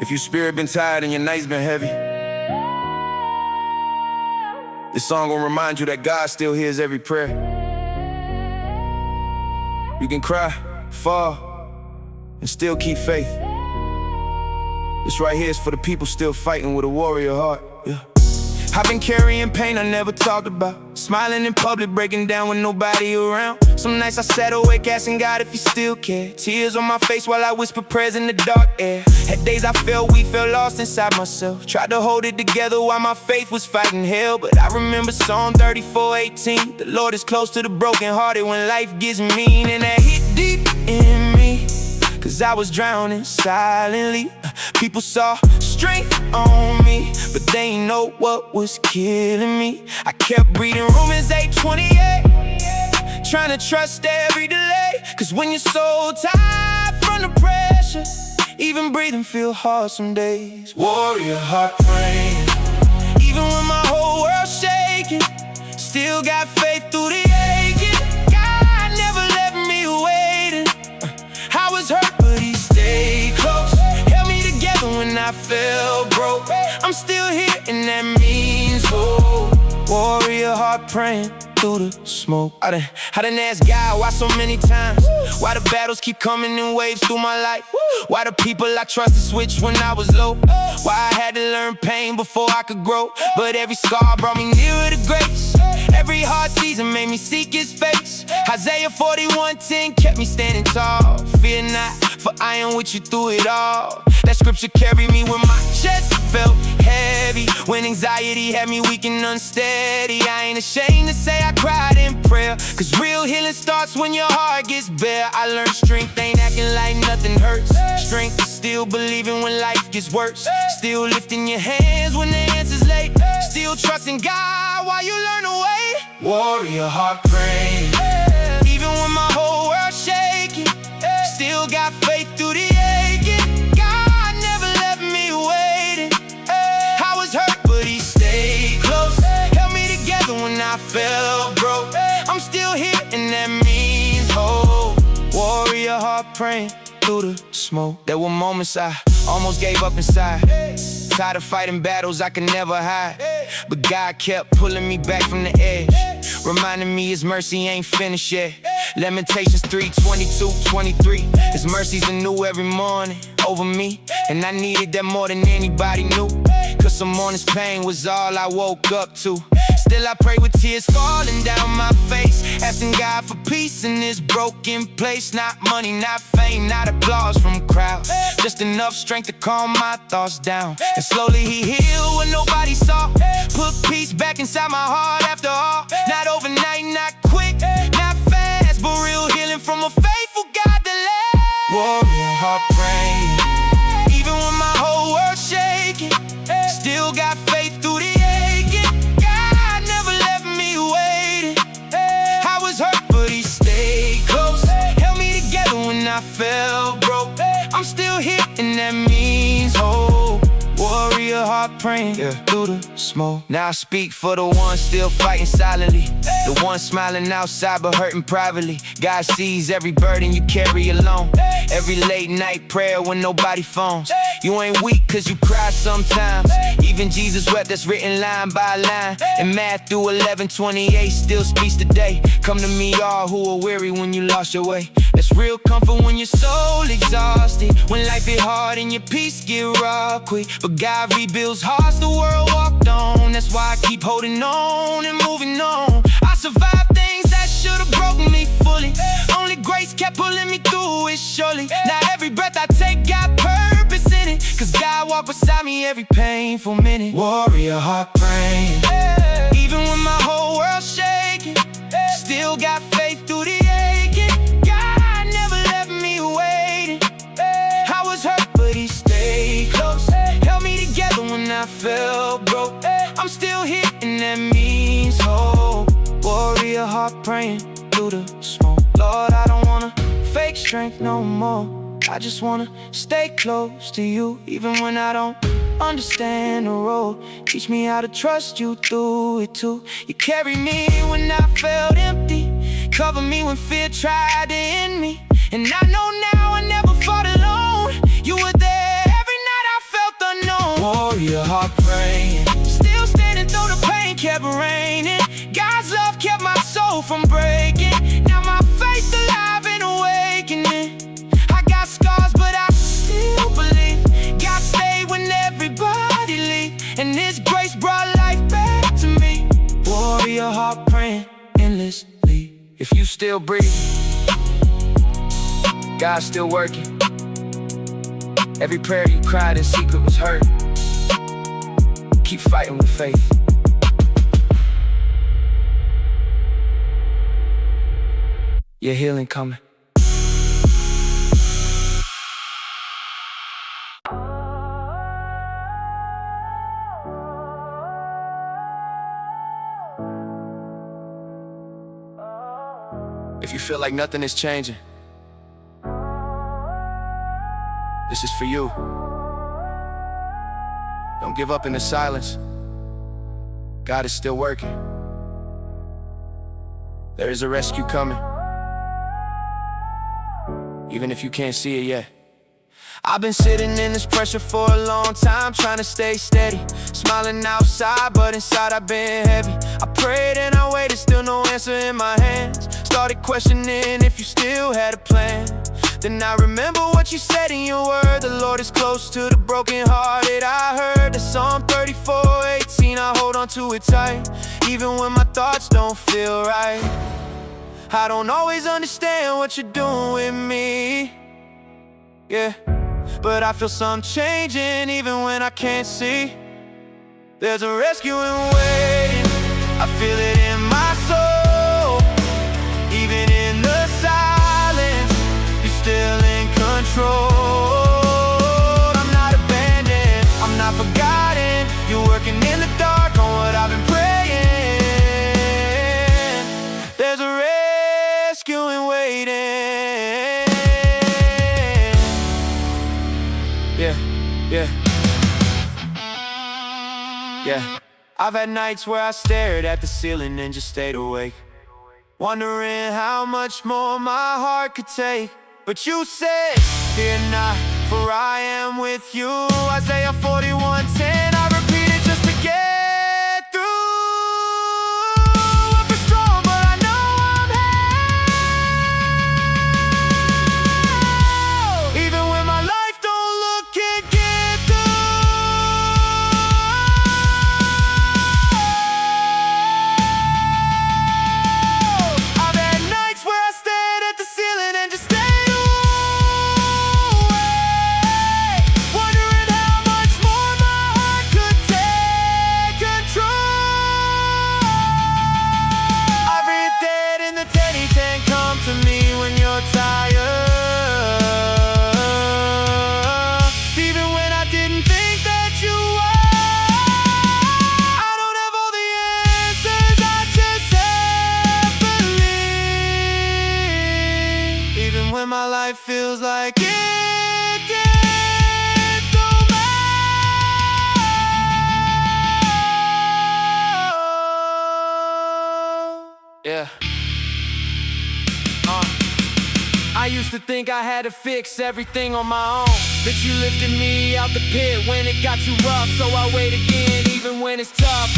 If your spirit been tired and your night's been heavy, this song gonna remind you that God still hears every prayer. You can cry, fall, and still keep faith. This right here is for the people still fighting with a warrior heart. Yeah. I've been carrying pain I never talked about, smiling in public, breaking down with nobody around. Some nights I sat awake asking God if he still cared. Tears on my face while I whisper prayers in the dark air. Had days I felt weak, felt lost inside myself. Tried to hold it together while my faith was fighting hell. But I remember Psalm 34:18. The Lord is close to the brokenhearted when life gets mean. And that hit deep in me, cause I was drowning silently. People saw strength on me, but they ain't know what was killing me. I kept reading Romans 8:28, trying to trust every delay. Cause when you're so tired from the pressure, even breathing feel hard some days. Warrior heart praying, even when my whole world's shaking, still got faith through the aching. God never left me waiting. I was hurt, but he stayed close. When I felt broke, I'm still here, and that means hope. Warrior heart praying through the smoke. I done asked God why so many times. Why the battles keep coming in waves through my life. Why the people I trusted switched when I was low. Why I had to learn pain before I could grow. But every scar brought me nearer to grace. Every hard season made me seek his face. Isaiah 41:10 kept me standing tall. Fear not, for I am with you through it all. That scripture carried me when my chest felt heavy, when anxiety had me weak and unsteady. I ain't ashamed to say I cried in prayer, cause real healing starts when your heart gets bare. I learned strength ain't acting like nothing hurts. Strength is still believing when life gets worse. Still lifting your hands when the answer's late. Still trusting God while you learn to wait. Warrior heart praying, even when my whole world's shaking, still got faith through the aching. God never left me waiting. I was hurt, but he stayed close. Held me together when I felt broke. I'm still here, and that means hope. Warrior heart praying through the smoke. There were moments I almost gave up inside. Tired of fighting battles I could never hide, but God kept pulling me back from the edge, reminding me his mercy ain't finished yet. Lamentations 3:22-23. His mercies are new every morning over me, and I needed that more than anybody knew. Cause some morning's pain was all I woke up to. Still I pray with tears falling down my face, asking God for peace in this broken place. Not money, not fame, not applause from crowds, just enough strength to calm my thoughts down. And slowly he healed when nobody saw. Put peace back inside my heart after all. Not overnight, not quick, not fast, but real healing from a faithful God that lasts. Warrior heart praying, even when my whole world's shaking, still got faith through the aching. God never left me waiting. I was hurt, but he stayed close. Held me together when I felt broke. I'm still here, and that means hope. Warrior heart praying through the smoke. Now I speak for the ones still fighting silently, the ones smiling outside but hurting privately. God sees every burden you carry alone, every late night prayer when nobody phones. You ain't weak cause you cry sometimes. Even Jesus wept, that's written line by line. And Matthew 11:28 still speaks today. Come to me all who are weary when you lost your way. That's real comfort when your soul exhausted, when life is hard and your peace get robbed quick. But God rebuilds hearts the world walked on. That's why I keep holding on and moving on. I survived things that should've broken me fully. Only grace kept pulling me through it surely. Now every breath I take got purpose in it, cause God walked beside me every painful minute. Warrior heart praying, even when my whole world's shaking, still got faith through the aching. God never left me waiting. I was hurt, but he stayed close. Held me together when I felt broke. I'm still here, and that means hope. Warrior heart praying through the smoke. Lord, I don't wanna fake strength no more. I just wanna stay close to you, even when I don't understand the road. Teach me how to trust you through it too. You carried me when I felt empty, cover me when fear tried to end me. And I know now I never fought alone. You were there every night I still breathing, God's still working. Every prayer you cried in secret was heard. Keep fighting with faith. Your healing coming. If you feel like nothing is changing, this is for you. Don't give up in the silence. God is still working. There is a rescue coming, even if you can't see it yet. I've been sitting in this pressure for a long time, trying to stay steady. Smiling outside, but inside I've been heavy. I prayed and I waited, still no answer in my hands. Started questioning if you still had a plan. Then I remember what you said in your word, the Lord is close to the brokenhearted. I heard that Psalm 34:18, I hold on to it tight, even when my thoughts don't feel right. I don't always understand what you're doing with me, yeah, but I feel something changing even when I can't see. There's a rescue in waiting, I feel it in my soul. Even in the silence, you're still in control. I'm not abandoned, I'm not forgotten. You're working in the dark on what I've been praying. There's a rescue in waiting. Yeah, yeah, yeah. I've had nights where I stared at the ceiling and just stayed awake, wondering how much more my heart could take. But you said, fear not, for I am with you. Isaiah 41:10, I repeat it just to get through. I feel strong, but I know I'm held. Even when my life don't look it, get through. I've had nights where I stared at the ceiling and just stayed away, wondering how much more my heart could take control. I've read that in the 10:10, come to me when you're tired. Even when I didn't think that you were. I don't have all the answers, I just have believe. Even when my life feels like it did through me. Yeah. I used to think I had to fix everything on my own, but you lifted me out the pit when it got too rough. So I wait again even when it's tough.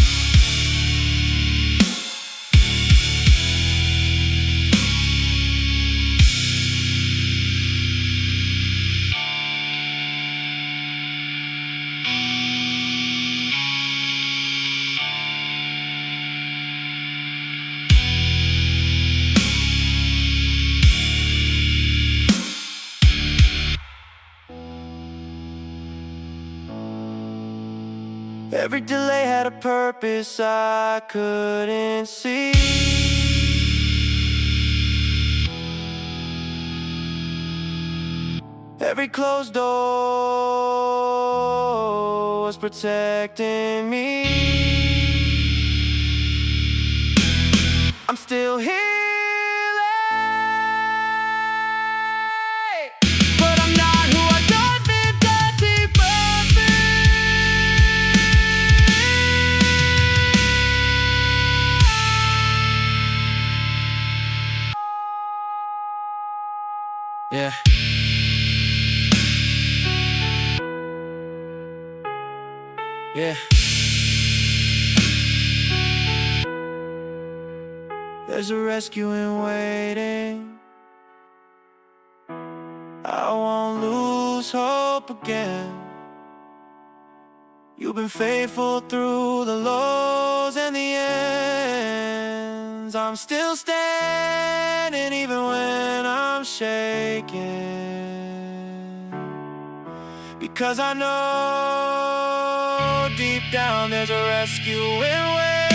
Every delay had a purpose I couldn't see. Every closed door was protecting me. I'm still healing, but I'm not who I thought meant that deep of me. Yeah. Yeah. There's a rescue in waiting. I won't lose hope again. You've been faithful through the lows and the ends. I'm still standing even when I'm shaking, because I know deep down there's a rescuing way.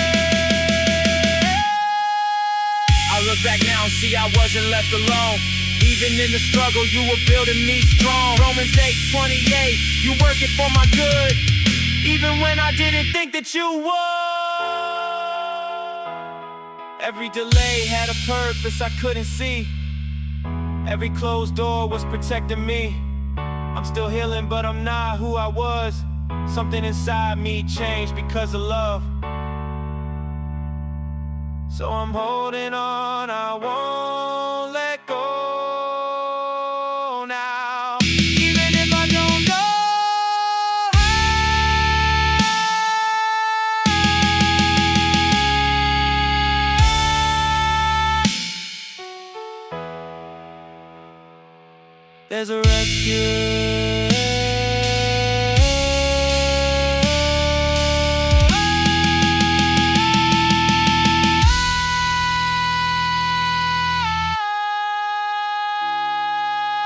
I look back now and see I wasn't left alone. Even in the struggle, you were building me strong. Romans 8:28, you working for my good, even when I didn't think that you would. Every delay had a purpose I couldn't see. Every closed door was protecting me. I'm still healing, but I'm not who I was. Something inside me changed because of love. So I'm holding on, I won't let go now. Even if I don't know how, there's a rescue.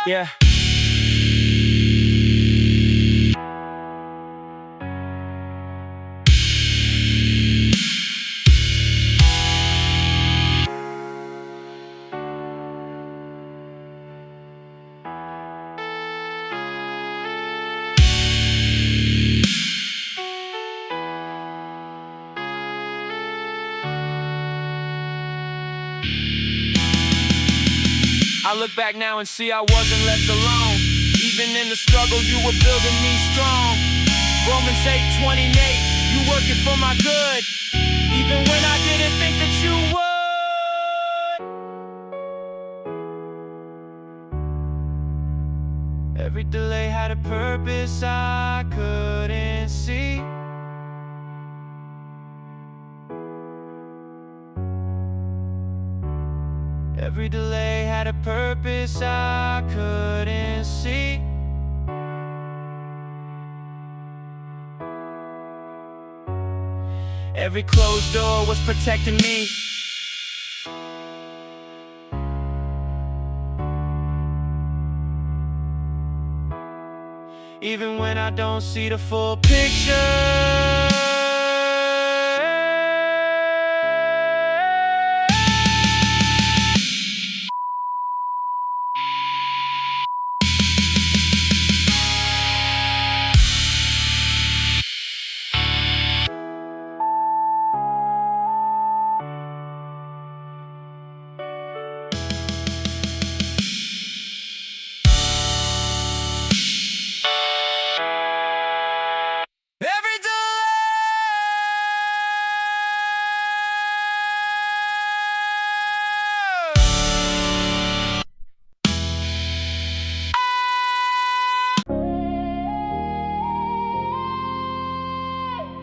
Yeah. I look back now and see I wasn't left alone. Even in the struggle, you were building me strong. Romans 8:28, you working for my good, even when I didn't think that you would. Every delay had a purpose I couldn't see. Every delay had a purpose I couldn't see. Every closed door was protecting me. Even when I don't see the full picture.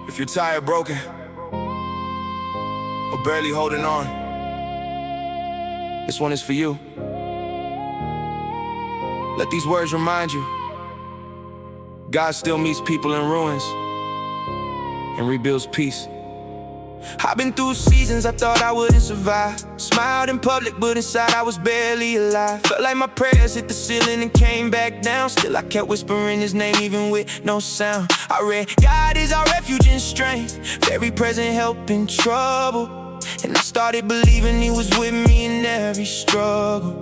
If you're tired, broken, or barely holding on, this one is for you. Let these words remind you, God still meets people in ruins and rebuilds peace. I've been through seasons I thought I wouldn't survive. Smiled in public, but inside I was barely alive. Felt like my prayers hit the ceiling and came back down. Still I kept whispering his name even with no sound. I read, God is our refuge and strength, very present help in trouble. And I started believing he was with me in every struggle.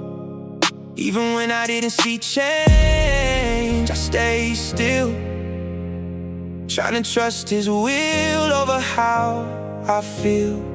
Even when I didn't see change, I stayed still, trying to trust his will over how I feel.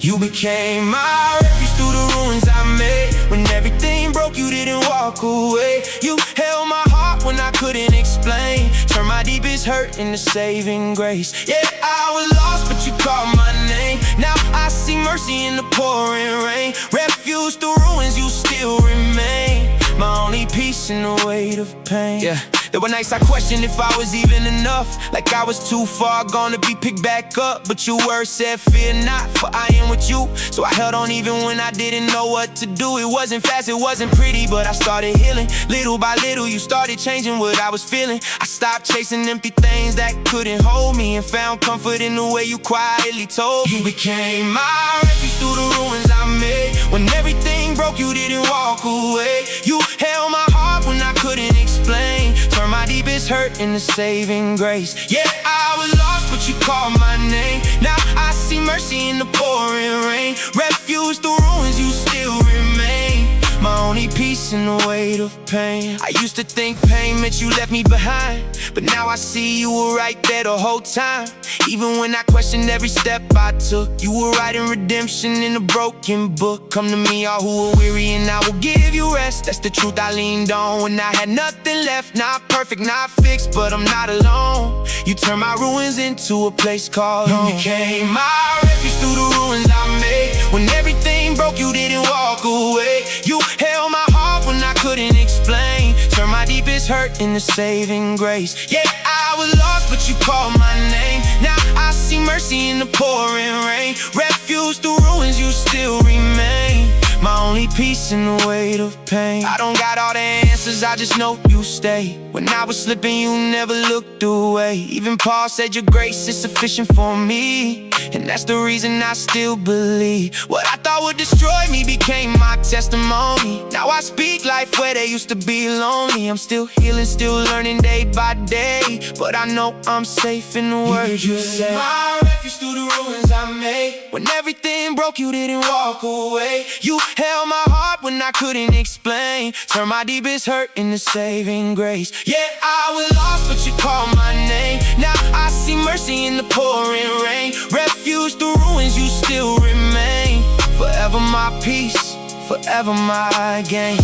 You became my refuge through the ruins I made. When everything broke, you didn't walk away. You held my heart when I couldn't explain, turned my deepest hurt into saving grace. Yeah, I was lost, but you called my name. Now I see mercy in the pouring rain. Refuge through ruins, you still remain. My only peace in the weight of pain. Yeah, There were nights I questioned if I was even enough, like I was too far gone to be picked back up. But your word said, fear not, for I am with you. So I held on even when I didn't know what to do. It wasn't fast, it wasn't pretty, but I started healing. Little by little, you started changing what I was feeling. I stopped chasing empty things that couldn't hold me, and found comfort in the way you quietly told me. You became my refuge through the ruins I made. When everything broke, you didn't walk away. You held my heart when I couldn't explain. Turned my deepest hurt into saving grace. Yeah, I was lost, but you called my name. Now I see mercy in the pouring rain. Refuge through ruins, you still remain. My only peace in the weight of pain. I used to think pain meant you left me behind, but now I see you were right there the whole time. Even when I questioned every step I took, you were writing redemption in a broken book. Come to me, all who are weary, and I will give you rest. That's the truth I leaned on when I had nothing left. Not perfect, not fixed, but I'm not alone. You turned my ruins into a place called home. You became my refuge through the ruins I made. When everything broke, you didn't walk away. You held my heart when I couldn't explain. Turned my deepest hurt into saving grace. Yeah, I was lost, but you called my name. Now I see mercy in the pouring rain. Refuge through ruins, you still remain. My only peace in the weight of pain. I don't got all the answers, I just know you stay. When I was slipping, you never looked away. Even Paul said your grace is sufficient for me, and that's the reason I still believe. What I thought would destroy me became my testimony. Now I speak life where they used to be lonely. I'm still healing, still learning day by day, but I know I'm safe in the words you said. My refuge through the ruins I made. When everything broke, you didn't walk away. You held my heart when I couldn't explain. Turned my deepest hurt into saving grace. Yeah, I was lost, but you called my name. Now I see mercy in the pouring rain. Refuge through ruins, you still remain. Forever my peace, forever my gain.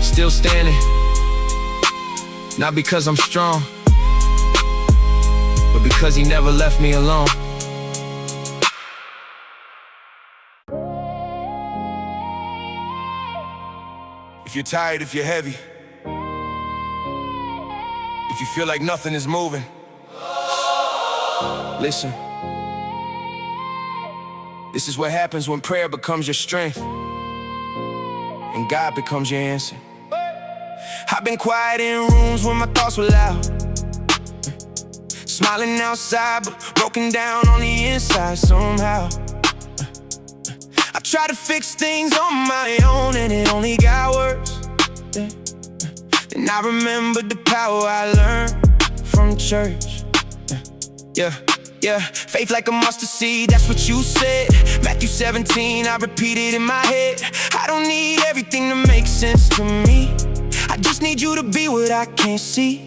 Still standing, not because I'm strong, but because he never left me alone. If you're tired, if you're heavy, if you feel like nothing is moving, listen. This is what happens when prayer becomes your strength and God becomes your answer. I've been quiet in rooms when my thoughts were loud, smiling outside but broken down on the inside somehow. I tried to fix things on my own and it only got worse. Then I remembered the power I learned from church. Yeah, faith like a mustard seed, that's what you said. Matthew 17, I repeated in my head. I don't need everything to make sense to me. I just need you to be what I can't see.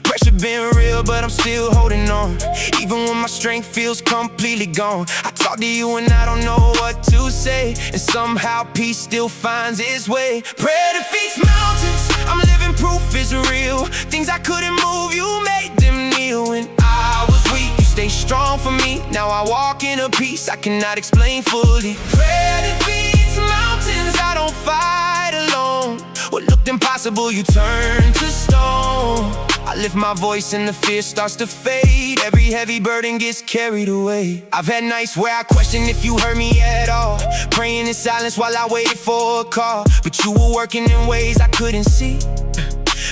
Pressure been real, but I'm still holding on. Even when my strength feels completely gone, I talk to you and I don't know what to say, and somehow peace still finds its way. Prayer defeats mountains, I'm living proof it's real. Things I couldn't move, you made them kneel. When I was weak, you stay strong for me. Now I walk in a peace I cannot explain fully. Prayer defeats mountains, I don't fight alone. What looked impossible, you turn to stone. I lift my voice and the fear starts to fade. Every heavy burden gets carried away. I've had nights where I questioned if you heard me at all, praying in silence while I waited for a call. But you were working in ways I couldn't see,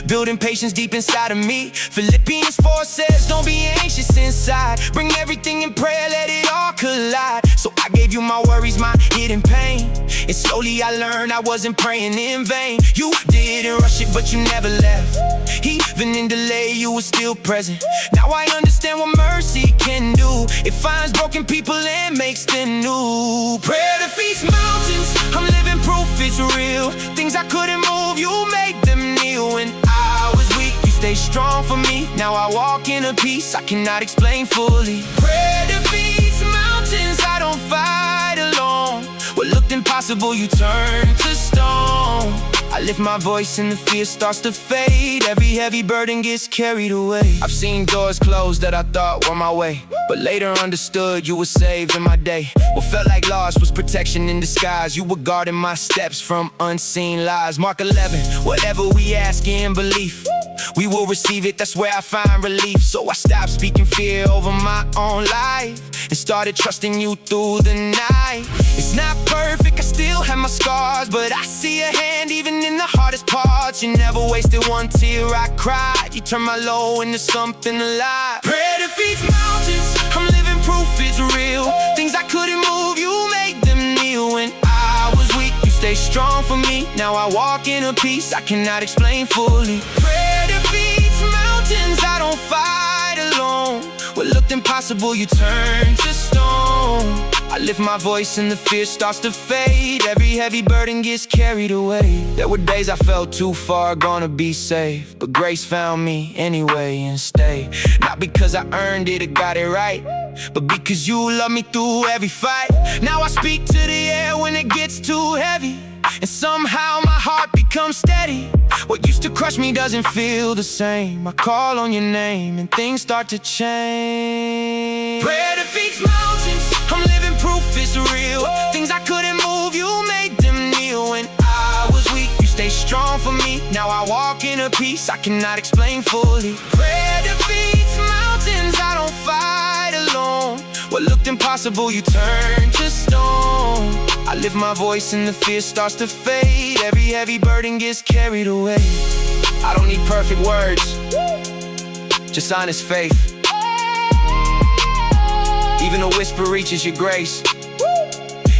building patience deep inside of me. Philippians 4 says, don't be anxious inside. Bring everything in prayer, let it all collide. So I gave you my worries, my hidden pain, and slowly I learned I wasn't praying in vain. You didn't rush it, but you never left. Even in delay, you were still present. Now I understand what mercy can do. It finds broken people and makes them new. Prayer defeats mountains, I'm living proof it's real. Things I couldn't move, you made them kneel. When I was weak, you stayed strong for me. Now I walk in a peace I cannot explain fully. Prayer defeats mountains, I don't fight alone. What looked impossible, you turn to stone. I lift my voice and the fear starts to fade. Every heavy burden gets carried away. I've seen doors closed that I thought were my way, but later understood you were saving my day. What felt like loss was protection in disguise. You were guarding my steps from unseen lies. Mark 11, whatever we ask in belief, we will receive it, that's where I find relief. So I stopped speaking fear over my own life and started trusting you through the night. It's not perfect, I still have my scars, but I see your hand even in the hardest parts. You never wasted one tear I cried. You turned my low into something alive. Prayer defeats mountains, I'm living proof it's real. Things I couldn't move, you made them kneel. When I was weak, you stayed strong for me. Now I walk in a peace I cannot explain fully. Prayer defeats mountains, I don't fight alone. What looked impossible, you turn to stone. I lift my voice and the fear starts to fade. Every heavy burden gets carried away. There were days I felt too far gone to be safe, but grace found me anyway and stayed. Not because I earned it or got it right, but because you love me through every fight. Now I speak to the air when it gets too heavy, and somehow my heart becomes steady. What used to crush me doesn't feel the same. I call on your name and things start to change. Prayer defeats mountains, I'm living proof it's real. Things I couldn't move, you made them kneel. When I was weak, you stayed strong for me. Now I walk in a peace I cannot explain fully. Prayer defeats mountains, I don't fight alone. What looked impossible, you turn to stone. I lift my voice and the fear starts to fade. Every heavy burden gets carried away. I don't need perfect words, just honest faith. Even a whisper reaches your grace.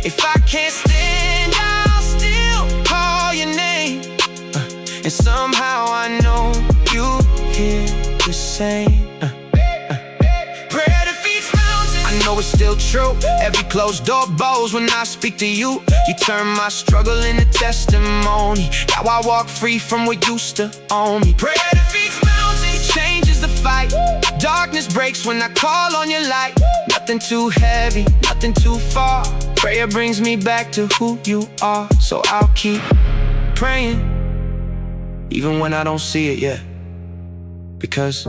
If I can't stand, I'll still call your name. And somehow I know you hear the same. Prayer defeats mountains, I know it's still true. Every closed door bows when I speak to you. You turn my struggle into testimony. Now I walk free from what used to own me. Prayer defeats mountains, it changes the fight. Darkness breaks when I call on your light. Nothing too heavy, nothing too far. Prayer brings me back to who you are. So I'll keep praying, even when I don't see it yet, because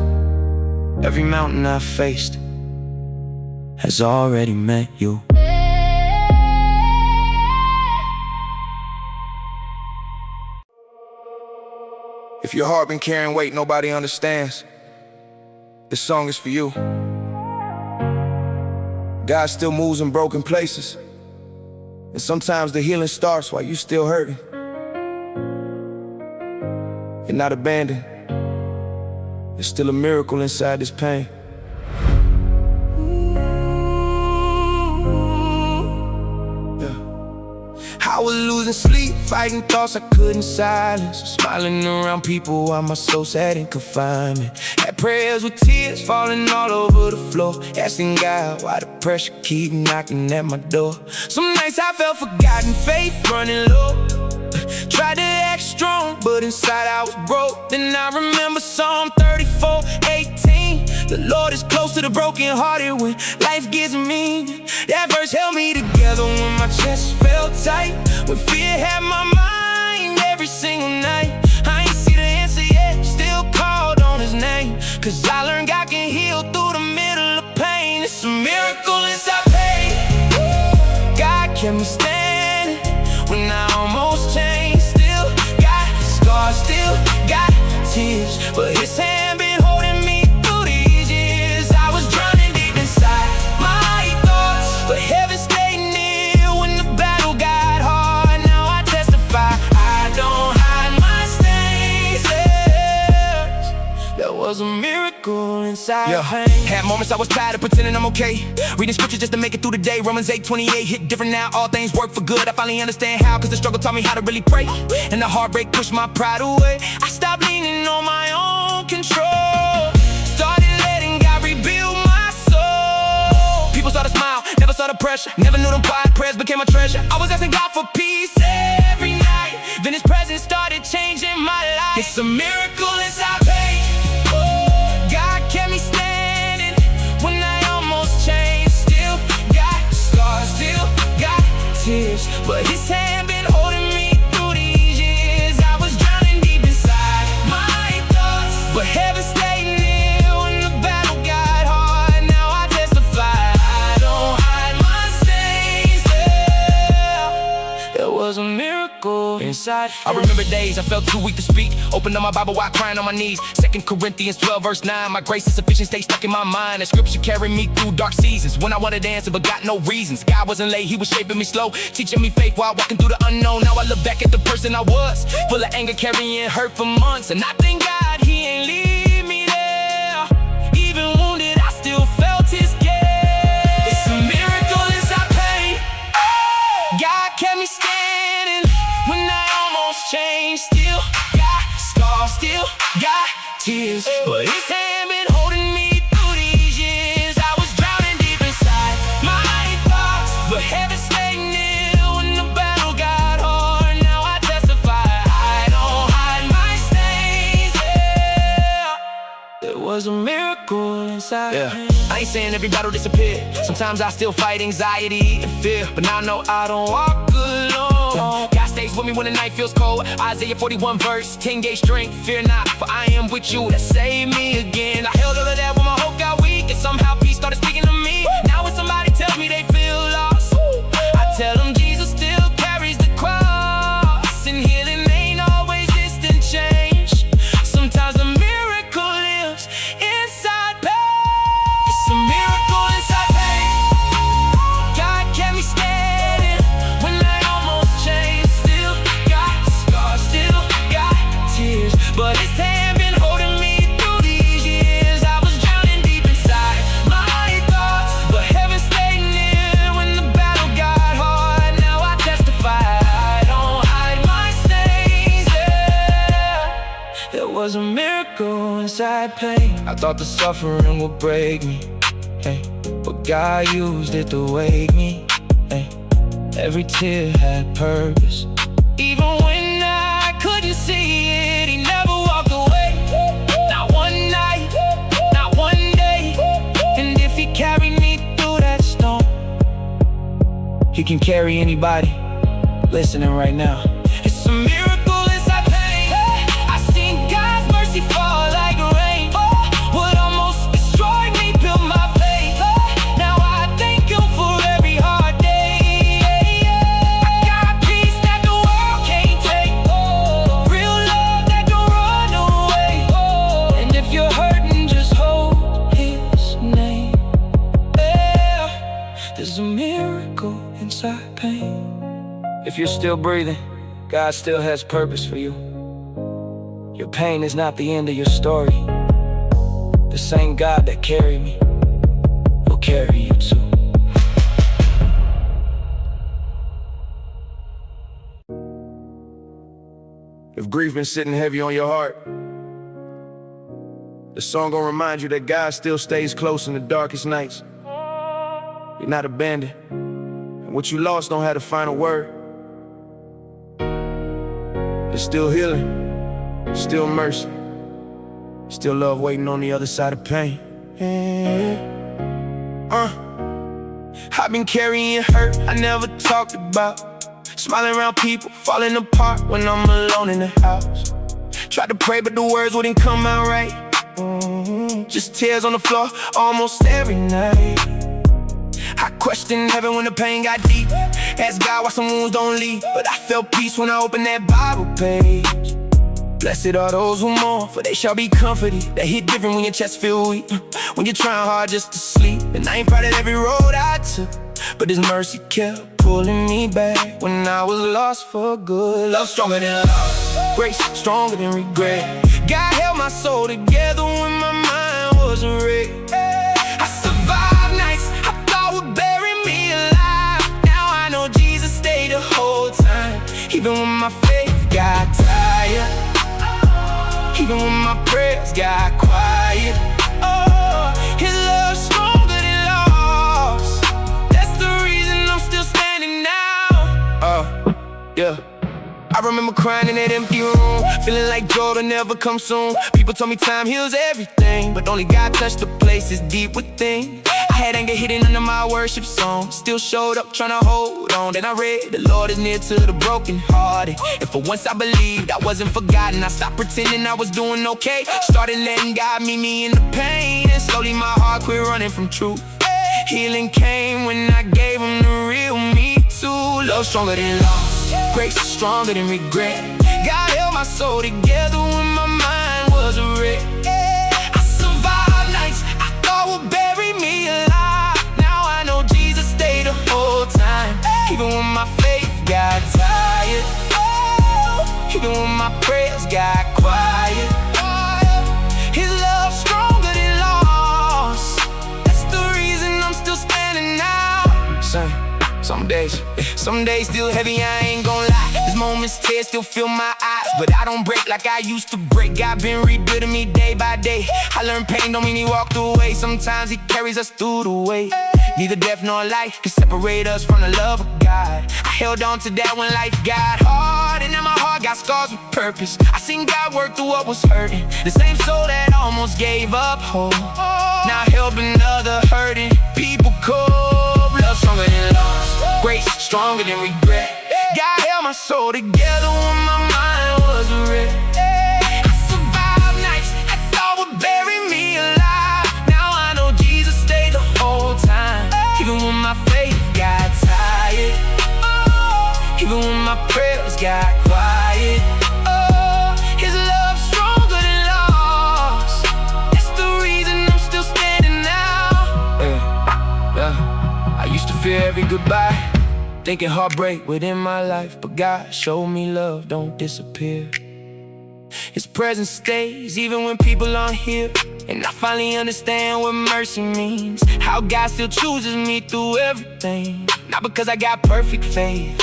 every mountain I've faced has already met you. If your heart been carrying weight nobody understands, this song is for you. God still moves in broken places, and sometimes the healing starts while you still hurting. You're not abandoned. There's still a miracle inside this pain. I was losing sleep, fighting thoughts I couldn't silence, smiling around people while my soul sat in confinement. Had prayers with tears falling all over the floor, asking God why the pressure keep knocking at my door. Some nights I felt forgotten, faith running low. Tried to act strong, but inside I was broke. Then I remember Psalm 34:18. The Lord is close to the brokenhearted when life gets mean. That verse held me together when my chest felt tight, when fear had my mind every single night. I ain't see the answer yet, still called on his name, cause I learned God can heal through the middle of pain. It's a miracle inside pain. God kept me standing when I almost changed. Still got scars, still got tears, but his hand been holding me through these years. I was drowning deep inside my thoughts, but heaven stayed near when the battle got hard. Now I testify, I don't hide my stains. There was a miracle inside pain. Had moments I was tired of pretending I'm okay, reading scripture just to make it through the day. Romans 8:28 hit different now, all things work for good. I finally understand how, cause the struggle taught me how to really pray, and the heartbreak pushed my pride away. I stopped leaning on my own control, started letting God rebuild my soul. People saw the smile, never saw the pressure, never knew them quiet prayers became a treasure. I was asking God for peace every night, then his presence started changing my life. It's a miracle inside pain. God kept me standing when I almost changed. Still got scars, still got tears, but his hand been holding me through these years. I was drowning deep inside my thoughts, but heaven stayed near when the battle got hard. Now I testify, I don't hide my stains. There was a miracle inside inside. I remember days I felt too weak to speak. Opened up my Bible while crying on my knees. 2 Corinthians 12 verse 9. My grace is sufficient, stay stuck in my mind. The scripture carried me through dark seasons when I wanted to answer but got no reasons. God wasn't late, he was shaping me slow, teaching me faith while walking through the unknown. Now I look back at the person I was, full of anger, carrying hurt for months. And I thank God he ain't leave me there. Even wounded, I still felt his care. It's a miracle inside pain. God kept me standing when I almost changed. Still got scars, still got tears, but his hand been holding me through these years. I was drowning deep inside my thoughts, but heaven stayed near when the battle got hard. Now I testify, I don't hide my stains, yeah. There was a miracle inside. I ain't saying every battle disappeared. Sometimes I still fight anxiety and fear, but now I know I don't walk alone. God stays with me when the night feels cold. Isaiah 41 verse 10 gave strength. Fear not, for I am with you. That saved me again. I held all of that when my hope got weak, and somehow peace started speaking to me. Now when somebody tells me they feel lost, I tell them Jesus still carries the cross, and healing ain't always instant change. Sometimes a miracle lives inside pain. It's a miracle inside pain. God kept me standing when I almost changed. Still got scars, still got tears, but his hand been holding me through these years. I was drowning deep inside my thoughts, but heaven stayed near when the battle got hard. Now I testify, I don't hide my stains, yeah. There was a miracle inside pain. I thought the suffering would break me, hey, but God used it to wake me, hey. Every tear had purpose. Even when I couldn't see it, he never walked away. Not one night, not one day. And if he carried me through that storm, he can carry anybody listening right now. It's a miracle inside pain. I seen God's mercy fall like rain. What almost destroyed me built my faith. Now I thank him for every hard day. I got peace that the world can't take. Real love that don't run away. And if you're hurting, just hold his name. Yeah, there's a miracle inside pain. If you're still breathing, God still has purpose for you. Your pain is not the end of your story. The same God that carried me will carry you too. If grief been sitting heavy on your heart, the song gonna remind you that God still stays close in the darkest nights. You're not abandoned, and what you lost don't have the final word. There's still healing, still mercy, still love waiting on the other side of pain. I've been carrying hurt I never talked about, smiling around people, falling apart when I'm alone in the house. Tried to pray but the words wouldn't come out right. Just tears on the floor almost every night. I questioned heaven when the pain got deep, asked God why some wounds don't leave, but I felt peace when I opened that Bible page. Blessed are those who mourn, for they shall be comforted. That hit different when your chest feel weak, when you're trying hard just to sleep. And I ain't proud of every road I took, but his mercy kept pulling me back when I was lost for good. Love stronger than loss, grace stronger than regret. God held my soul together when my mind wasn't ready. I survived nights I thought would bury me alive. Now I know Jesus stayed the whole time, even when my faith got tired, even when my prayers got quiet. Oh, his love's stronger than loss. That's the reason I'm still standing now. Yeah. I remember crying in that empty room, feeling like joy will never come soon. People told me time heals everything, but only God touched the places deep within. I had anger hidden under my worship song, still showed up trying to hold on. Then I read, the Lord is near to the brokenhearted. And for once I believed I wasn't forgotten. I stopped pretending I was doing okay, started letting God meet me in the pain. And slowly my heart quit running from truth. Healing came when I gave him the real me too. Love stronger than loss, Grace is stronger than regret. God held my soul together when my mind was a wreck. I survived nights I thought would bury me alive. Now I know Jesus stayed the whole time. Even when my faith got tired, even when my prayers got quiet, His love stronger than loss. That's the reason I'm still standing now. Some days still heavy, I ain't gon' lie. There's moments tears still fill my eyes, but I don't break like I used to break. God been rebuilding me day by day. I learned pain don't mean He walked away. Sometimes He carries us through the way. Neither death nor life can separate us from the love of God. I held on to that when life got hard, and now my heart got scars with purpose. I seen God work through what was hurting. The same soul that almost gave up hope, now helping other hurting people cope. Love stronger than loss, grace stronger than regret. God held my soul together when my mind was a wreck. I survived nights I thought would bury me alive. Now I know Jesus stayed the whole time. Even when my faith got tired, even when my prayers got quiet, His love stronger than loss. That's the reason I'm still standing now. I used to fear every goodbye, thinking heartbreak within my life, but God showed me love don't disappear. His presence stays even when people aren't here, and I finally understand what mercy means. How God still chooses me through everything. Not because I got perfect faith,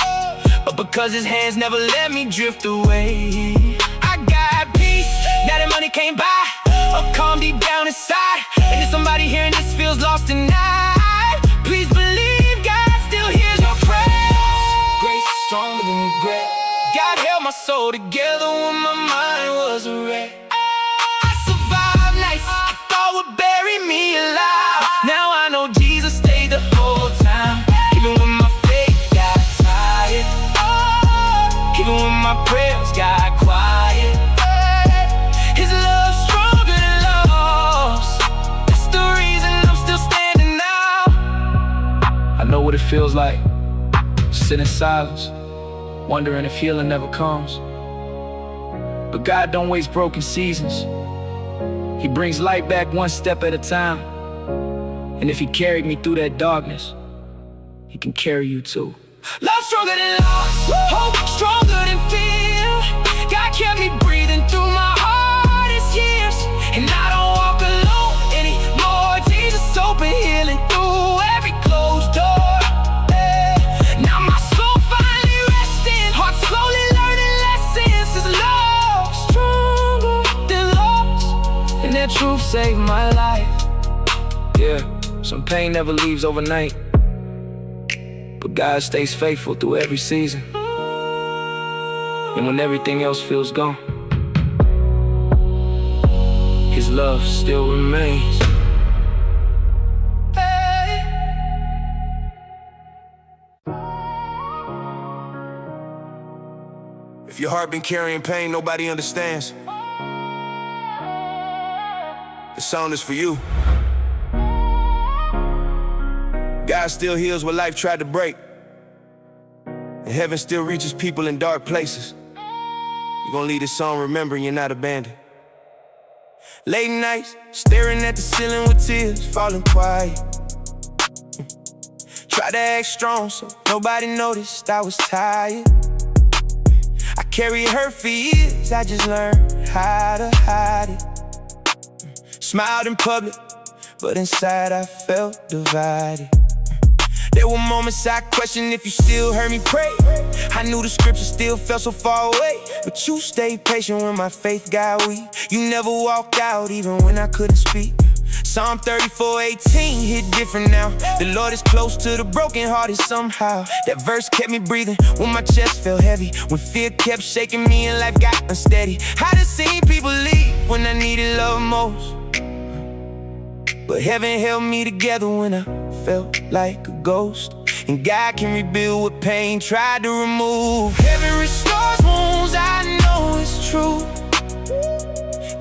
but because His hands never let me drift away. I got peace now that money can't buy, a calm deep down inside. And if somebody hearing this feels lost tonight, please believe God still hears your prayers. Grace is stronger than regret. God held my soul together when my mind was a wreck. I survived nights I thought would bury me alive. Now I know Jesus stayed the whole time. Even when my faith got tired, even when my prayers got quiet, His love stronger than loss. That's the reason I'm still standing now. I know what it feels like, sit in silence, wondering if healing never comes. But God don't waste broken seasons. He brings light back one step at a time. And if He carried me through that darkness, He can carry you too. Love stronger than loss, hope stronger than fear. God kept me breathing through my hardest years, and I don't walk alone anymore. Jesus open healing through every closed door. Now my soul finally resting, heart slowly learning lessons. His love stronger than loss, and that truth saved my life. Yeah, some pain never leaves overnight, but God stays faithful through every season. And when everything else feels gone, His love still remains. If your heart been carrying pain nobody understands, the song is for you. God still heals what life tried to break, and heaven still reaches people in dark places. You're gonna leave this song remembering you're not abandoned. Late nights, staring at the ceiling with tears falling quiet. Tried to act strong so nobody noticed I was tired. I carried hurt for years, I just learned how to hide it. Smiled in public, but inside I felt divided. There were moments I questioned if you still heard me pray. I knew the scripture still felt so far away, but you stayed patient when my faith got weak. You never walked out even when I couldn't speak. Psalm 34:18 hit different now. The Lord is close to the brokenhearted somehow. That verse kept me breathing when my chest felt heavy, when fear kept shaking me and life got unsteady. I done seen people leave when I needed love most, but heaven held me together when I felt like a ghost. And God can rebuild what pain tried to remove. Heaven restores wounds, I know it's true.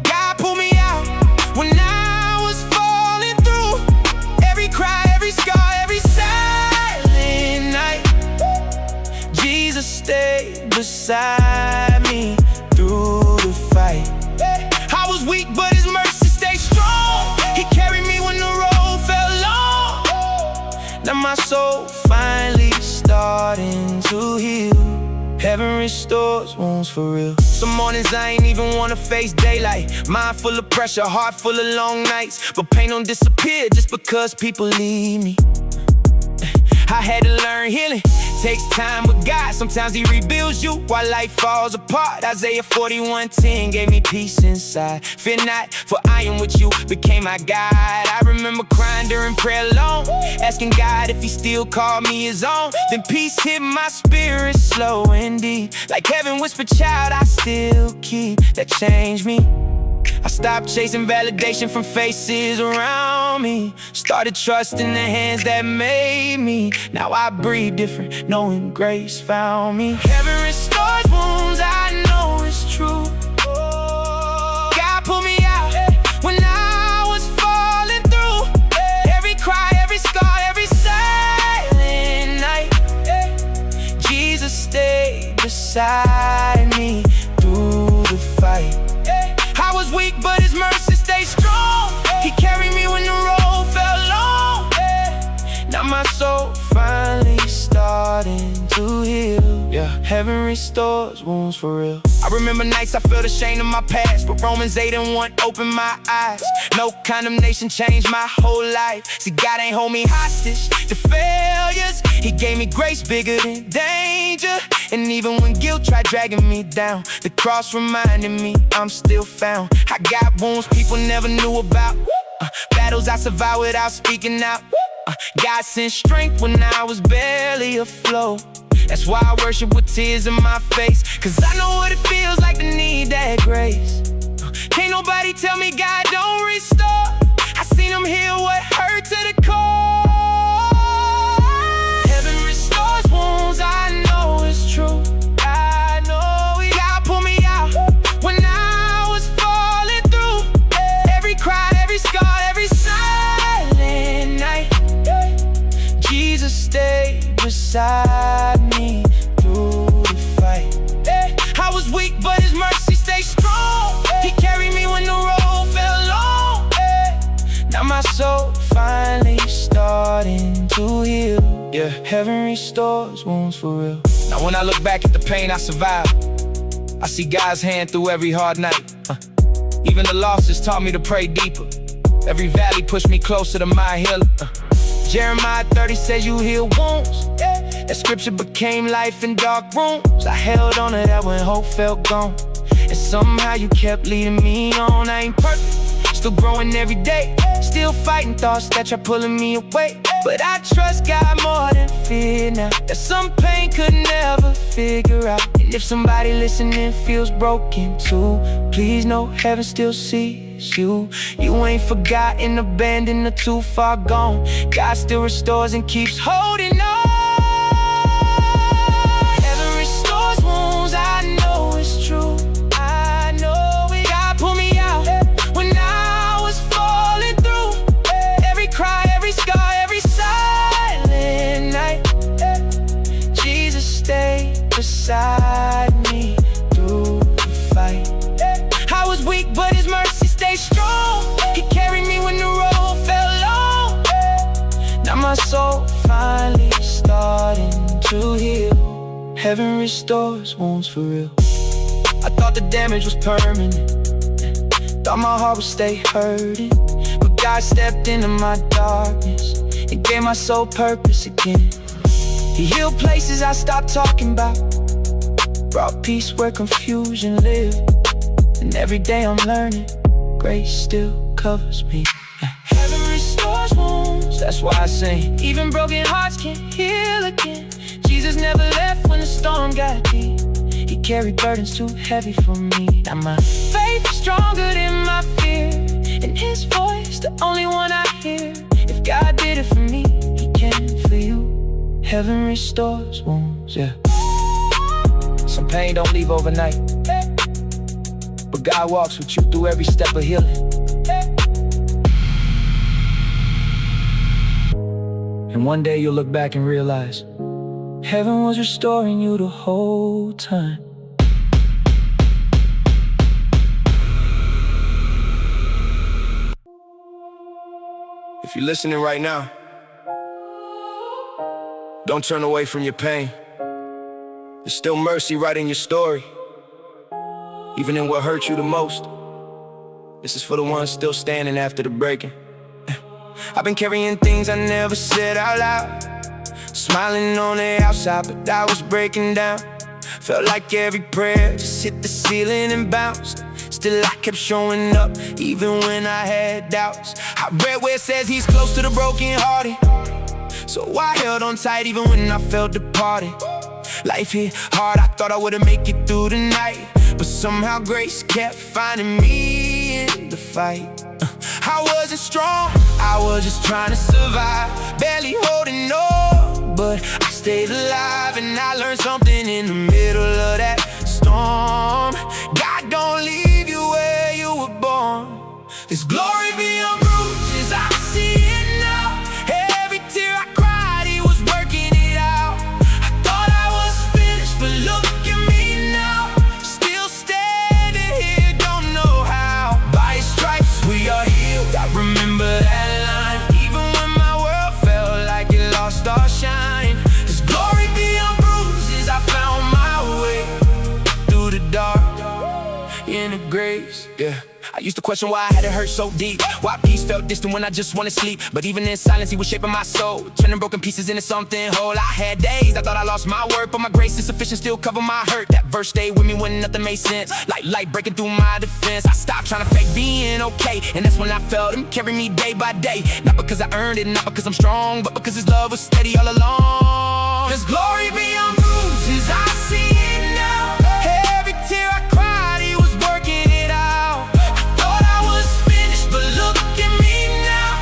God pulled me out when I was falling through. Every cry, every scar, every silent night, Jesus stayed beside me through the fight. I was weak, but his mercy stayed strong. He carried me when the road felt long. Now my soul finally starting to heal. Heaven restores wounds for real. Some mornings I ain't even wanna face daylight. Mind full of pressure, heart full of long nights. But pain don't disappear just because people leave me. I had to learn healing. Takes time with God, sometimes he rebuilds you while life falls apart. Isaiah 41:10 gave me peace inside. Fear not, for I am with you, became my guide. I remember crying during prayer alone, asking God if he still called me his own. Then peace hit my spirit slow and deep. Like heaven whispered, child, I still keep. That changed me. I stopped chasing validation from faces around me. Started trusting the hands that made me. Now I breathe different, knowing grace found me. Heaven restores wounds, I know it's true. God pulled me out when I was falling through. Every cry, every scar, every silent night. Jesus stayed beside me through the fight. I was weak, but his mercy stayed strong. He carried me when the road felt long. Now my soul finally starting to heal. Yeah, heaven restores wounds for real. I remember nights I felt ashamed of my past, but Romans 8:1 opened my eyes. No condemnation changed my whole life. See, God ain't hold me hostage to failures. He gave me grace bigger than danger. And even when guilt tried dragging me down, the cross reminded me I'm still found. I got wounds people never knew about, battles I survived without speaking out. God sent strength when I was barely afloat. That's why I worship with tears in my face, cause I know what it feels like to need that grace. Can't nobody tell me God don't restore. I seen him heal what hurt to the core. Heaven restores wounds, I know it's true. I know God pulled me out when I was falling through. Every cry, every scar, every silent night. Jesus stayed beside me through the fight. I was weak, but his mercy stayed strong. He carried me when the road felt long. Now my soul finally starting to heal. Yeah, heaven restores wounds for real. Now when I look back at the pain I survived, I see God's hand through every hard night. Even the losses taught me to pray deeper. Every valley pushed me closer to my healer. Jeremiah 30 says you heal wounds. That scripture became life in dark rooms. I held on to that when hope felt gone, and somehow you kept leading me on. I ain't perfect, still growing every day, still fighting thoughts that try pulling me away. But I trust God more than fear now, that some pain could never figure out. And if somebody listening feels broken too, please know heaven still sees you. You ain't forgotten, abandoned, or too far gone. God still restores and keeps holding on. Heaven restores wounds, I know it's true. I know it. God pulled me out when I was falling through. Every cry, every scar, every silent night. Jesus stayed beside me through the fight. I was weak, but his mercy stayed strong. He carried me when the road felt long. Now my soul finally starting to heal. Heaven restores wounds for real. I thought the damage was permanent, thought my heart would stay hurting, but God stepped into my darkness and gave my soul purpose again. He healed places I stopped talking about, brought peace where confusion lived. And every day I'm learning, grace still covers me. Heaven restores wounds, that's why I sing. Even broken hearts can heal again. Jesus never left when the storm got deep. He carried burdens too heavy for me. Now my faith is stronger than my fear, and his voice the only one I hear. If God did it for me, he can for you. Heaven restores wounds, yeah. Some pain don't leave overnight, but God walks with you through every step of healing. And one day you'll look back and realize heaven was restoring you the whole time. If you're listening right now, don't turn away from your pain. There's still mercy right in your story, even in what hurt you the most. This is for the ones still standing after the breaking. I've been carrying things I never said out loud, smiling on the outside, but I was breaking down. Felt like every prayer just hit the ceiling and bounced. Still I kept showing up, even when I had doubts. I read where it says he's close to the brokenhearted, so I held on tight even when I felt departed. Life hit hard, I thought I would've make it through the night, but somehow grace kept finding me in the fight. I wasn't strong, I was just trying to survive, barely holding on, but I stayed alive. And I learned something in the middle of that storm: God don't leave you where you were born. There's glory beyond bruises, I see it now. Every tear I cried, he was working it out. I thought I was finished, but look at me now, still standing here, don't know how. By his stripes we are healed, I remember that line, even when my world felt like it lost all shine. There's glory beyond bruises, I found my way through the dark, in the grace, yeah. I used to question why I had it hurt so deep, why peace felt distant when I just wanted sleep. But even in silence he was shaping my soul, turning broken pieces into something whole. I had days I thought I lost my worth, but my grace is sufficient, still cover my hurt. That verse stayed with me when nothing made sense, like light breaking through my defense. I stopped trying to fake being okay, and that's when I felt him carry me day by day. Not because I earned it, not because I'm strong, but because his love was steady all along. There's glory beyond bruises, I see it now. Every tear I cried, he was working it out. I thought I was finished, but look at me now,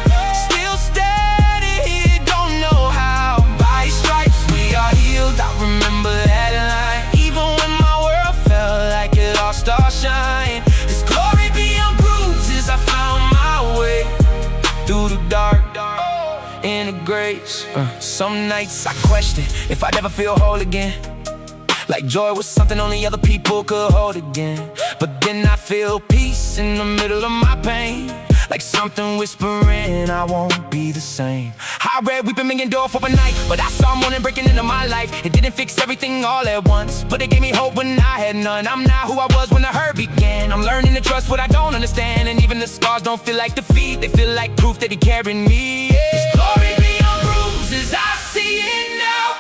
still standing here, don't know how. By his stripes we are healed, I remember that line, even when my world felt like it lost all shine. There's glory beyond bruises, I found my way through the dark, in the grace. Some nights I question if I'd ever feel whole again, like joy was something only other people could hold again. But then I feel peace in the middle of my pain, like something whispering I won't be the same. I read weeping may endure for a night, but I saw morning breaking into my life. It didn't fix everything all at once, but it gave me hope when I had none. I'm not who I was when the hurt began, I'm learning to trust what I don't understand. And even the scars don't feel like defeat, they feel like proof that he carried me, yeah. His glory beyond bruises, I see it now.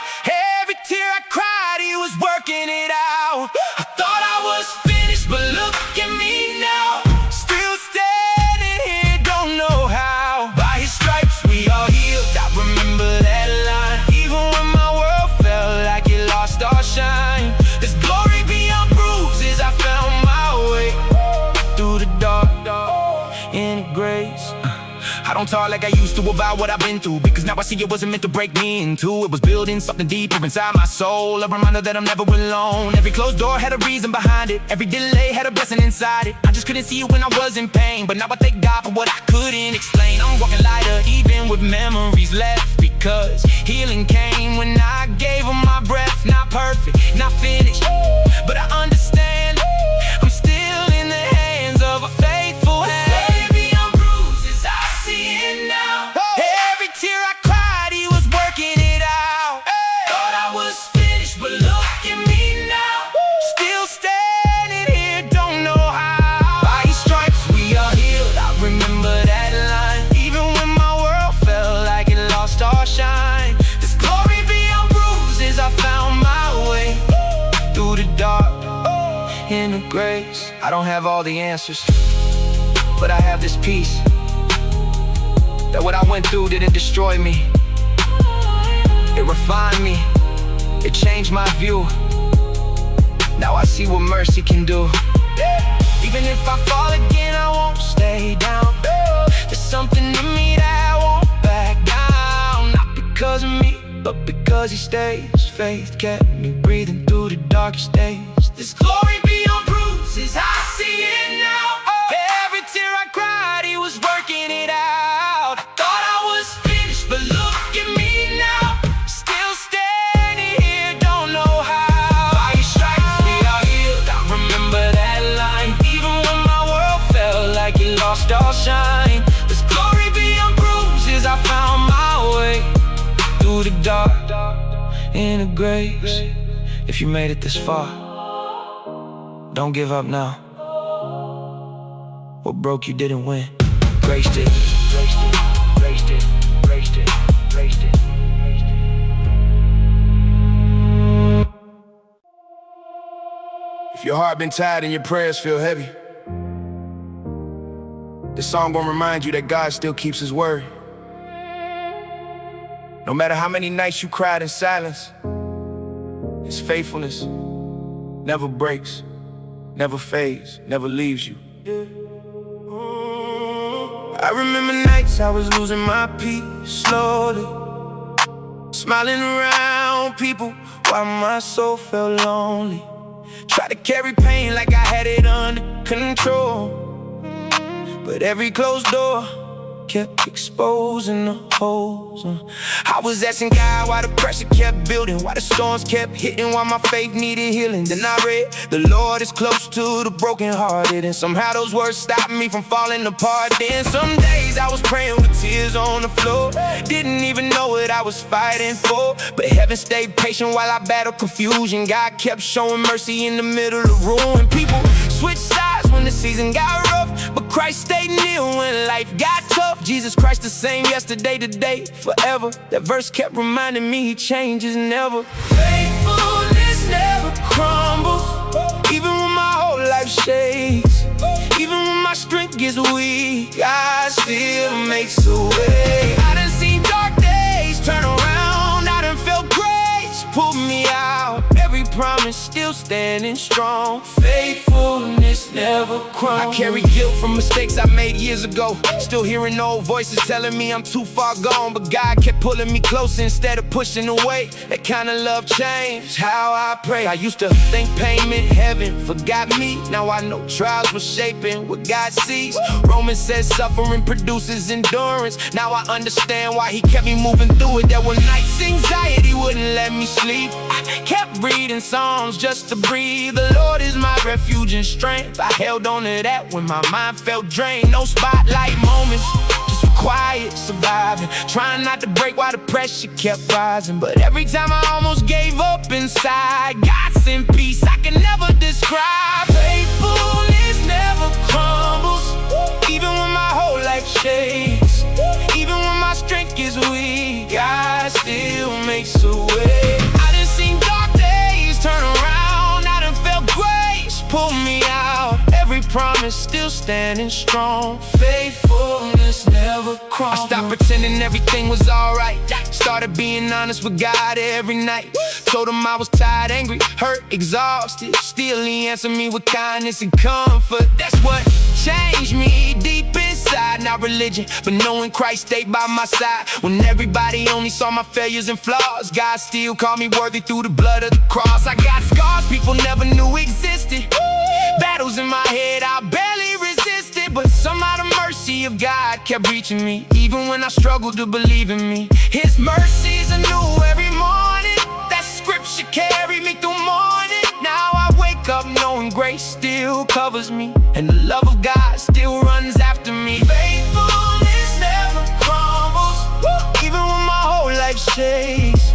Every tear I cried, he was working it out. I thought I was finished, but look at me now, still standing here, don't know how. By his stripes we are healed, I remember that line, even when my world felt like it lost all shine. There's glory beyond bruises, I found my way through the dark, in grace. I don't talk like I used to about what I've been through, because now I see it wasn't meant to break me in two. It was building something deeper inside my soul, a reminder that I'm never alone. Every closed door had a reason behind it, every delay had a blessing inside it. I just couldn't see it when I was in pain, but now I thank God for what I couldn't explain. I'm walking lighter even with memories left, because healing came when I gave him my breath. Not perfect, not finished, but I understand I'm still in the hands of a faithful hand. Every tear I cried, he was working it out. Thought I was finished, but look at me now, still standing here, don't know how. By his stripes we are healed, I remember that line, even when my world felt like it lost all shine. There's glory beyond bruises, I found my way through the dark, in the grace. I don't have all the answers, but I have this peace, that what I went through didn't destroy me. It refined me, it changed my view. Now I see what mercy can do. Even if I fall again, I won't stay down. There's something in me that won't back down. Not because of me, but because he stays. Faith kept me breathing through the darkest days. There's glory beyond bruises, I see it now. Every tear I cried, he was working it out. I thought I was finished, but look at me now, still standing here, don't know how. By his stripes we are healed, I remember that line, even when my world felt like it lost all shine. There's glory beyond bruises, I found my way through the dark, in the grace. If you made it this far, don't give up now. What broke you didn't win. Grace did. Grace did. Grace did. Grace did. Grace did. If your heart been tired and your prayers feel heavy, this song gonna remind you that God still keeps his word. No matter how many nights you cried in silence, his faithfulness never breaks, never fades, never leaves you. I remember nights I was losing my peace slowly, smiling around people while my soul felt lonely. Tried to carry pain like I had it under control, but every closed door kept exposing the holes. I was asking God why the pressure kept building, why the storms kept hitting, why my faith needed healing. Then I read, the Lord is close to the brokenhearted, and somehow those words stopped me from falling apart. Then some days I was praying with tears on the floor, didn't even know what I was fighting for, but heaven stayed patient while I battled confusion. God kept showing mercy in the middle of the room, and people switched sides when the season got rough, but Christ stayed near when life got tough. Jesus Christ the same yesterday, today, forever. That verse kept reminding me he changes never. Faithfulness never crumbles, even when my whole life shakes, even when my strength gets weak, God still makes a way. I done seen dark days turn around, I done felt grace pull me out, every promise still standing strong. Faithfulness never crumbles. I carry guilt from mistakes I made years ago, still hearing old voices telling me I'm too far gone, but God kept pulling me closer instead of pushing away. That kind of love changed how I pray. I used to think pain meant heaven forgot me, now I know trials were shaping what God sees. Romans says suffering produces endurance, now I understand why he kept me moving through it. There were nights anxiety wouldn't let me sleep, I kept reading Psalms just to breathe. The Lord is my refuge and strength, I held on to that when my mind felt drained. No spotlight moments, just quiet surviving, trying not to break while the pressure kept rising. But every time I almost gave up inside, God sent peace I can never describe. Faithfulness never crumbles, even when my whole life shakes, even when my strength gets weak, God still makes a way. I done seen dark days turn around, I done felt grace pull me out, every promise still standing strong. Faithfulness never crumbles. I stopped pretending everything was alright, started being honest with God every night. Told him I was tired, angry, hurt, exhausted, still he answered me with kindness and comfort. That's what changed me deep inside, not religion, but knowing Christ stayed by my side. When everybody only saw my failures and flaws, God still called me worthy through the blood of the cross. I got scars people never knew existed, battles in my head I barely resisted, but somehow the mercy of God kept reaching me, even when I struggled to believe in me. His mercies are new every morning, that scripture carried me through morning. Now I wake up knowing grace still covers me, and the love of God still runs after me. Faithfulness never crumbles, even when my whole life shakes,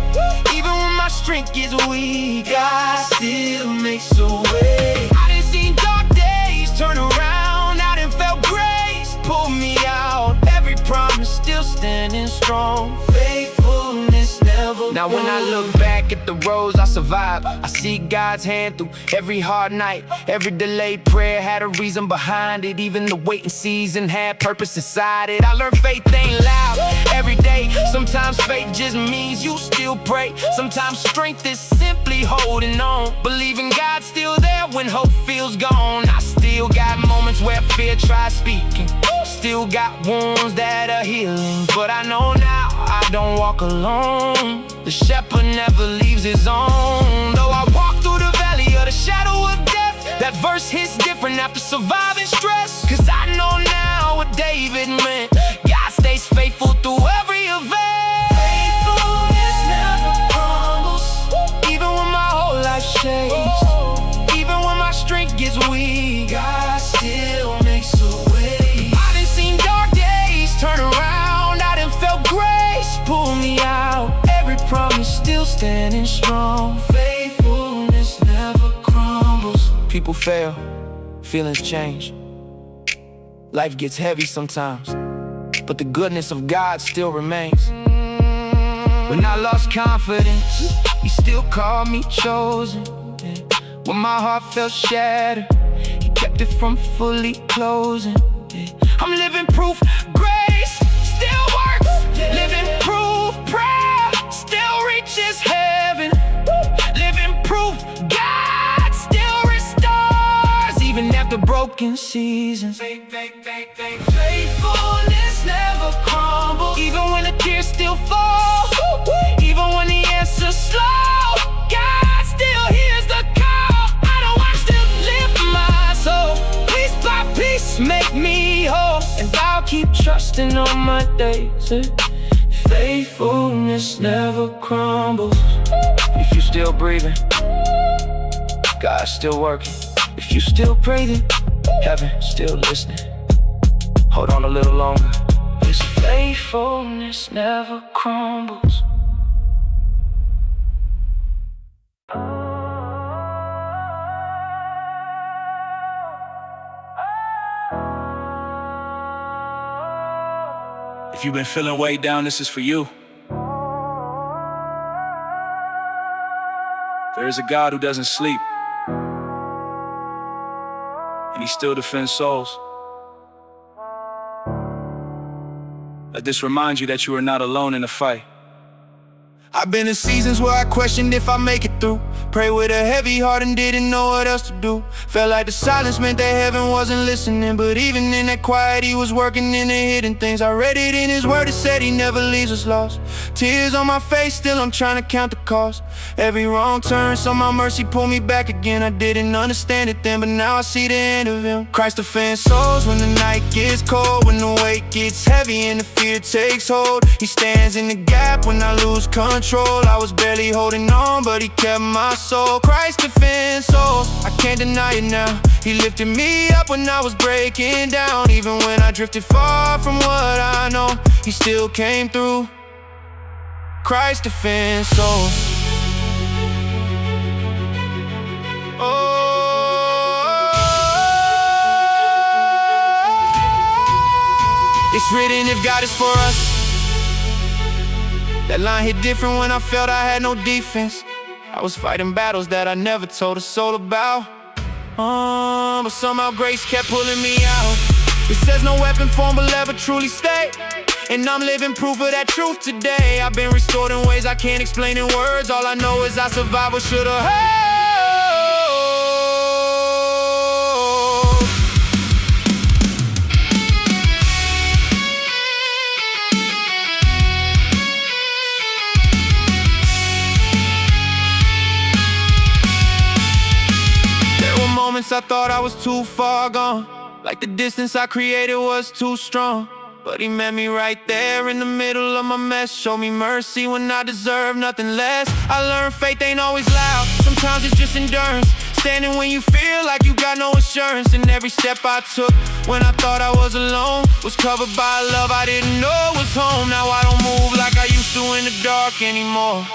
even when my strength gets weak, God still makes a way. I done seen dark days turn around, I done felt grace pull me out, every promise still standing strong. Faithfulness never. Now when I look back at the roads I survived, I see God's hand through every hard night. Every delayed prayer had a reason behind it, even the waiting season had purpose inside it. I learned faith ain't loud every day, sometimes faith just means you still pray. Sometimes strength is simply holding on, believing God's still there when hope feels gone. I still got moments where fear tries speaking, still got wounds that are healing, but I know now I don't walk alone. The shepherd never leaves his own. Though I walk through the valley of the shadow of death, that verse hits different after surviving stress. Cause I know now what David meant, God stays faithful through every event. Faithfulness never crumbles, even when my whole life shakes, even when my strength gets weak, God still makes a way. I done seen dark days turn around, I done felt great standing strong. Faithfulness never crumbles. People fail, feelings change. Life gets heavy sometimes, but the goodness of God still remains. When I lost confidence, He still called me chosen. When my heart felt shattered, He kept it from fully closing. I'm living proof, grace still works. Living proof, prayer still reaches heaven. Living proof, God still restores, even after broken seasons. Faithfulness never crumbles, even when the tears still fall. Even when the answer's slow, God still hears the call. I know I still live my soul. Piece by piece, make me whole, and I'll keep trusting on my days. Faithfulness never crumbles. If you still breathing, God's still working. If you still breathing, heaven still listening. Hold on a little longer. His faithfulness never crumbles. If you've been feeling weighed down, this is for you. There is a God who doesn't sleep, and He still defends souls. Let this remind you that you are not alone in the fight. I've been in seasons where I questioned if I make it through. Prayed with a heavy heart and didn't know what else to do. Felt like the silence meant that heaven wasn't listening, but even in that quiet, He was working in the hidden things. I read it in His word, it said He never leaves us lost. Tears on my face, still I'm trying to count the cost. Every wrong turn, somehow mercy pulled me back again. I didn't understand it then, but now I see the end of Him. Christ defends souls when the night gets cold, when the weight gets heavy and the fear takes hold. He stands in the gap when I lose control. I was barely holding on, but He kept my soul. Christ defends souls, I can't deny it now. He lifted me up when I was breaking down. Even when I drifted far from what I know, He still came through. Christ defends souls. It's written, if God is for us. That line hit different when I felt I had no defense. I was fighting battles that I never told a soul about. But somehow grace kept pulling me out. It says no weapon formed will ever truly stay, and I'm living proof of that truth today. I've been restored in ways I can't explain in words. All I know is I survived what should've hurt. I thought I was too far gone, like the distance I created was too strong. But He met me right there in the middle of my mess. Showed me mercy when I deserved nothing less. I learned faith ain't always loud, sometimes it's just endurance. Standing when you feel like you got no assurance. And every step I took when I thought I was alone was covered by a love I didn't know was home. Now I don't move like I used to in the dark anymore.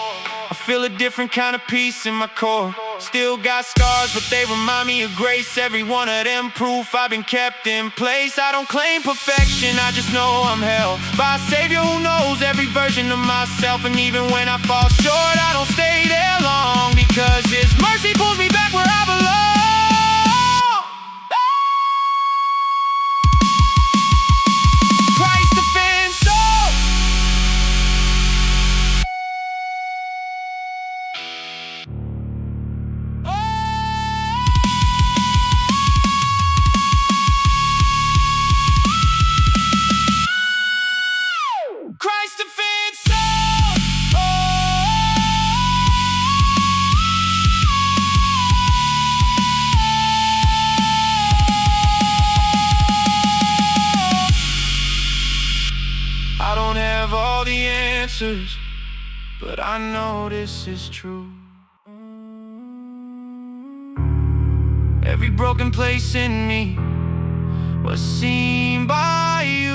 I feel a different kind of peace in my core. Still got scars, but they remind me of grace. Every one of them proof I've been kept in place. I don't claim perfection, I just know I'm held by a Savior who knows every version of myself. And even when I fall short, I don't stay there long, because His mercy pulls me back where I belong. Christ defends souls. Christ defends souls. I don't have all the answers, but I know this is true. Every broken place in me was seen by You.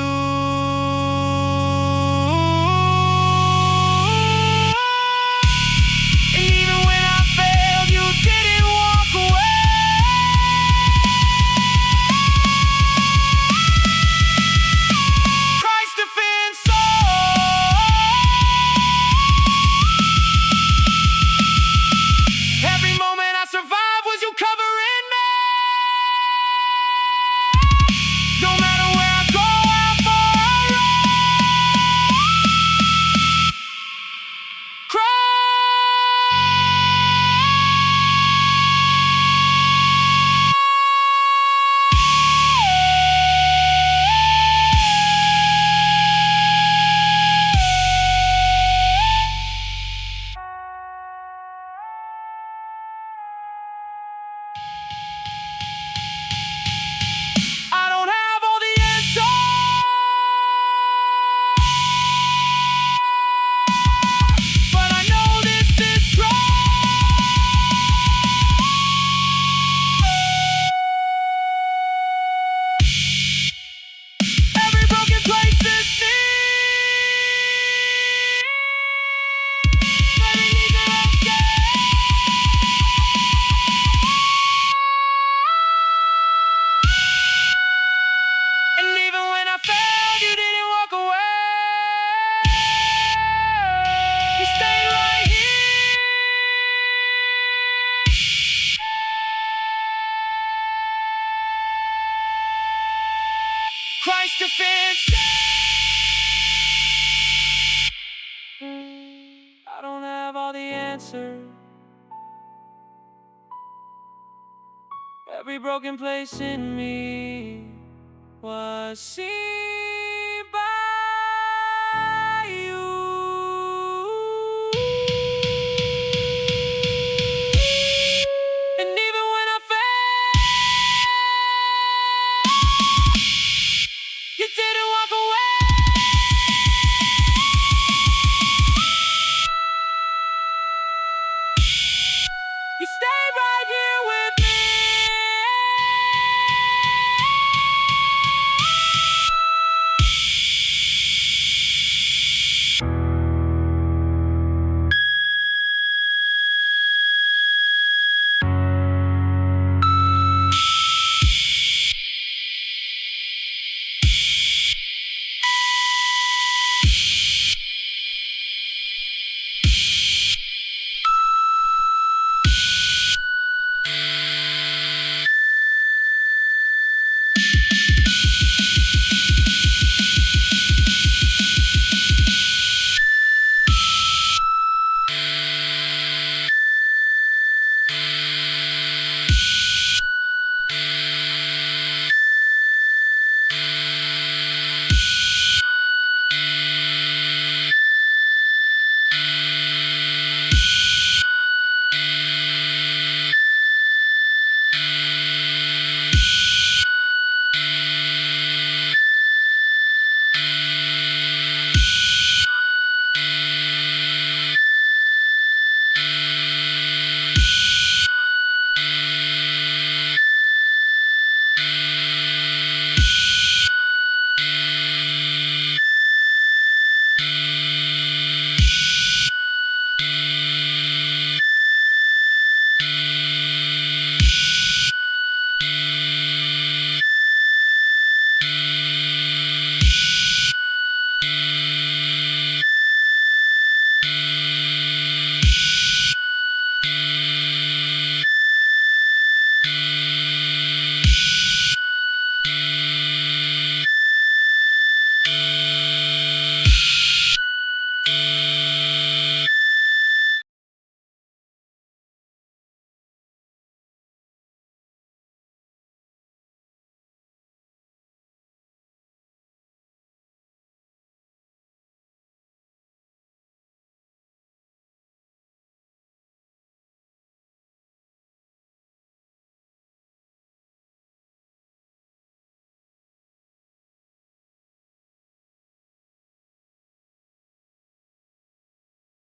Christ's defense. I don't have all the answers. Every broken place in me was seen by